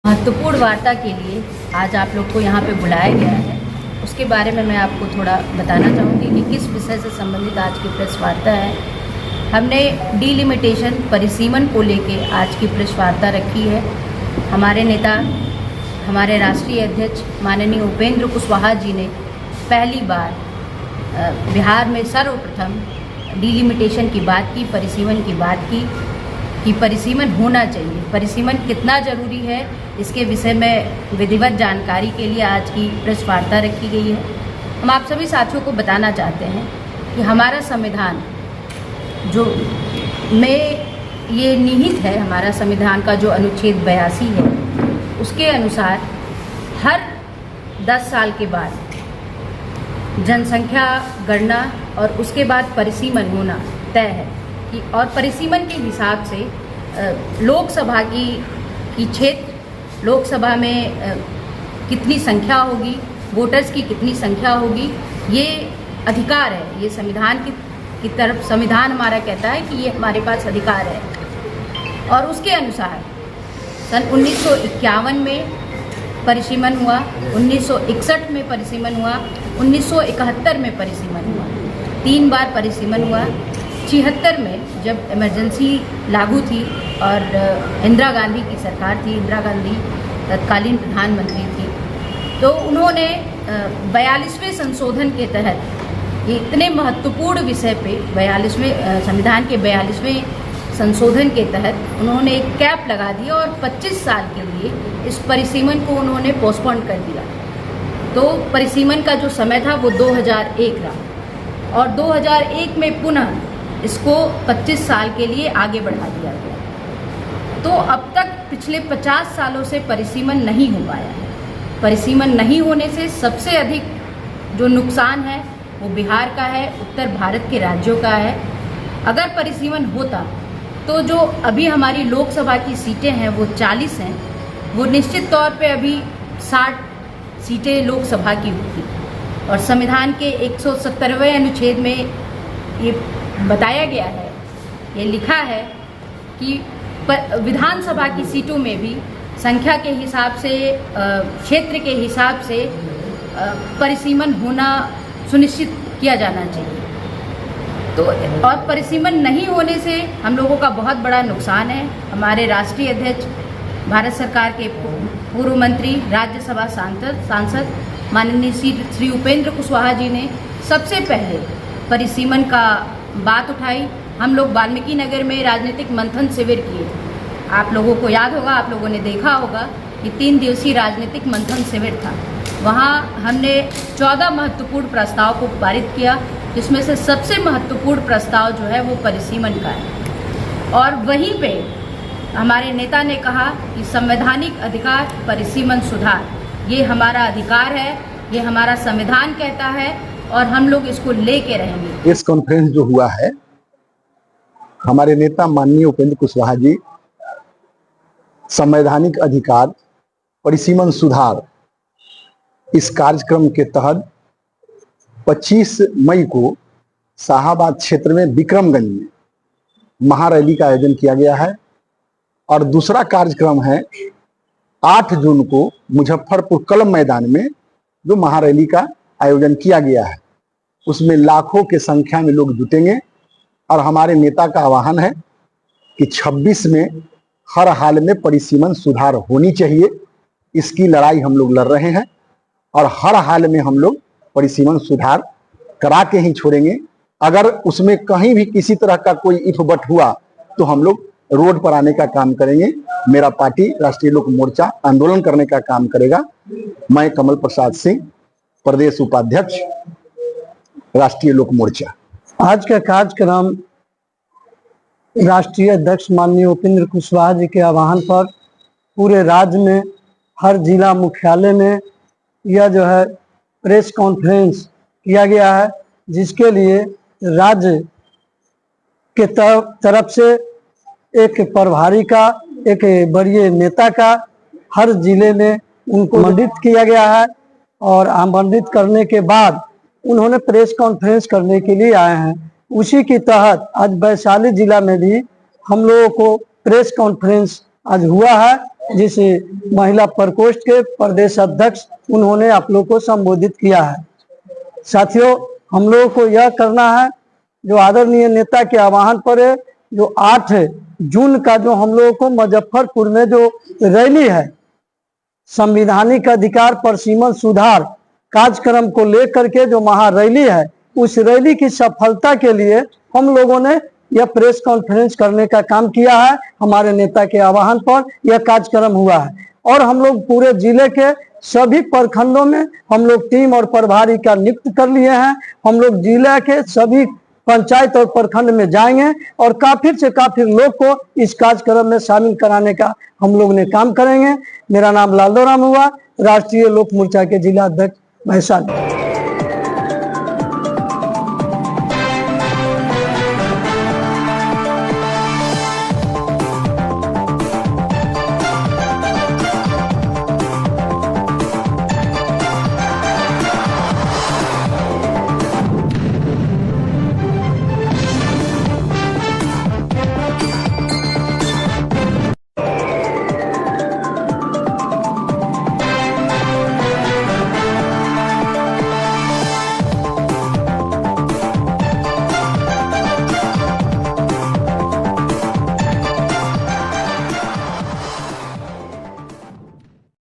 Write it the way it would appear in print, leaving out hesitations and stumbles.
महत्वपूर्ण वार्ता के लिए आज आप लोग को यहाँ पे बुलाया गया है, उसके बारे में मैं आपको थोड़ा बताना चाहूँगी कि किस विषय से संबंधित आज की प्रेस वार्ता है। हमने डिलिमिटेशन परिसीमन को लेके आज की प्रेस वार्ता रखी है। हमारे नेता, हमारे राष्ट्रीय अध्यक्ष माननीय उपेंद्र कुशवाहा जी ने पहली बार बिहार में सर्वप्रथम डिलिमिटेशन की बात की, परिसीमन की बात की कि परिसीमन होना चाहिए। परिसीमन कितना ज़रूरी है, इसके विषय में विधिवत जानकारी के लिए आज की प्रेस वार्ता रखी गई है। हम आप सभी साथियों को बताना चाहते हैं कि हमारा संविधान जो में ये निहित है, हमारा संविधान का जो अनुच्छेद 82 है, उसके अनुसार हर 10 साल के बाद जनसंख्या गणना और उसके बाद परिसीमन होना तय है कि और परिसीमन के हिसाब से लोकसभा की क्षेत्र, लोकसभा में कितनी संख्या होगी, वोटर्स की कितनी संख्या होगी, ये अधिकार है। ये संविधान की तरफ संविधान हमारा कहता है कि ये हमारे पास अधिकार है। और उसके अनुसार सन 1951 में परिसीमन हुआ, 1961 में परिसीमन हुआ, 1971 में परिसीमन हुआ, 3 बार परिसीमन हुआ। 76 में जब इमरजेंसी लागू थी और इंदिरा गांधी की सरकार थी, इंदिरा गांधी तत्कालीन प्रधानमंत्री थी, तो उन्होंने 42वें संशोधन के तहत ये इतने महत्वपूर्ण विषय पे 42वें संविधान के 42वें संशोधन के तहत उन्होंने एक कैप लगा दिया और 25 साल के लिए इस परिसीमन को उन्होंने पोस्टपोन कर दिया। तो परिसीमन का जो समय था वो 2001 रहा और 2001 में पुनः इसको 25 साल के लिए आगे बढ़ा दिया गया। तो अब तक पिछले 50 सालों से परिसीमन नहीं हो पाया है। परिसीमन नहीं होने से सबसे अधिक जो नुकसान है वो बिहार का है, उत्तर भारत के राज्यों का है। अगर परिसीमन होता तो जो अभी हमारी लोकसभा की सीटें हैं वो 40 हैं, वो निश्चित तौर पे अभी 60 सीटें लोकसभा की होती। और संविधान के 170वें अनुच्छेद में ये बताया गया है, ये लिखा है कि विधानसभा की सीटों में भी संख्या के हिसाब से, क्षेत्र के हिसाब से परिसीमन होना सुनिश्चित किया जाना चाहिए। तो और परिसीमन नहीं होने से हम लोगों का बहुत बड़ा नुकसान है। हमारे राष्ट्रीय अध्यक्ष, भारत सरकार के पूर्व मंत्री, राज्यसभा सांसद माननीय श्री उपेंद्र कुशवाहा जी ने सबसे पहले परिसीमन का बात उठाई। हम लोग वाल्मीकि नगर में राजनीतिक मंथन शिविर किए। आप लोगों को याद होगा, आप लोगों ने देखा होगा कि 3 दिवसीय राजनीतिक मंथन शिविर था। वहाँ हमने 14 महत्वपूर्ण प्रस्ताव को पारित किया, जिसमें से सबसे महत्वपूर्ण प्रस्ताव जो है वो परिसीमन का है। और वहीं पे हमारे नेता ने कहा कि संवैधानिक अधिकार परिसीमन सुधार, ये हमारा अधिकार है, ये हमारा संविधान कहता है और हम लोग इसको लेके रहेंगे। प्रेस कॉन्फ्रेंस जो हुआ है, हमारे नेता माननीय उपेंद्र कुशवाहा जी संवैधानिक अधिकार परिसीमन सुधार इस कार्यक्रम के तहत 25 मई को शाहाबाद क्षेत्र में विक्रमगंज में महारैली का आयोजन किया गया है। और दूसरा कार्यक्रम है 8 जून को मुजफ्फरपुर कलम मैदान में जो महारैली का आयोजन किया गया है, उसमें लाखों के संख्या में लोग जुटेंगे। और हमारे नेता का आह्वान है कि 26 में हर हाल में परिसीमन सुधार होनी चाहिए। इसकी लड़ाई हम लोग लड़ रहे हैं और हर हाल में हम लोग परिसीमन सुधार करा के ही छोड़ेंगे। अगर उसमें कहीं भी किसी तरह का कोई इफ बट हुआ तो हम लोग रोड पर आने का काम करेंगे। मेरा पार्टी राष्ट्रीय लोक मोर्चा आंदोलन करने का काम करेगा। मैं कमल प्रसाद सिंह, प्रदेश उपाध्यक्ष, राष्ट्रीय लोक मोर्चा। आज का कार्यक्रम राष्ट्रीय अध्यक्ष माननीय उपेंद्र कुशवाहा जी के आह्वान पर पूरे राज्य में हर जिला मुख्यालय में यह जो है प्रेस कॉन्फ्रेंस किया गया है, जिसके लिए राज्य के तरफ से एक प्रभारी का, एक बड़े नेता का हर जिले में उनको आमंत्रित किया गया है। और आमंत्रित करने के बाद उन्होंने प्रेस कॉन्फ्रेंस करने के लिए आए हैं। उसी के तहत आज वैशाली जिला में भी हम लोगों को प्रेस कॉन्फ्रेंस आज हुआ है जिस महिला प्रकोष्ठ के प्रदेश अध्यक्ष उन्होंने आप लोग को संबोधित किया है। साथियों, हम लोगों को यह करना है जो आदरणीय नेता के आह्वान पर है, जो 8 जून का जो हम लोगों को मुजफ्फरपुर में जो रैली है संवैधानिक अधिकार परिसीमन सुधार कार्यक्रम को लेकर के जो महारैली है, उस रैली की सफलता के लिए हम लोगों ने यह प्रेस कॉन्फ्रेंस करने का काम किया है। हमारे नेता के आह्वान पर यह कार्यक्रम हुआ है और हम लोग पूरे जिले के सभी प्रखंडों में हम लोग टीम और प्रभारी का नियुक्त कर लिए हैं। हम लोग जिले के सभी पंचायत और प्रखंड में जाएंगे और काफी से काफी लोग को इस कार्यक्रम में शामिल कराने का हम लोग ने काम करेंगे। मेरा नाम लालदो राम हुआ, राष्ट्रीय लोक मोर्चा के जिला अध्यक्ष वैशाली।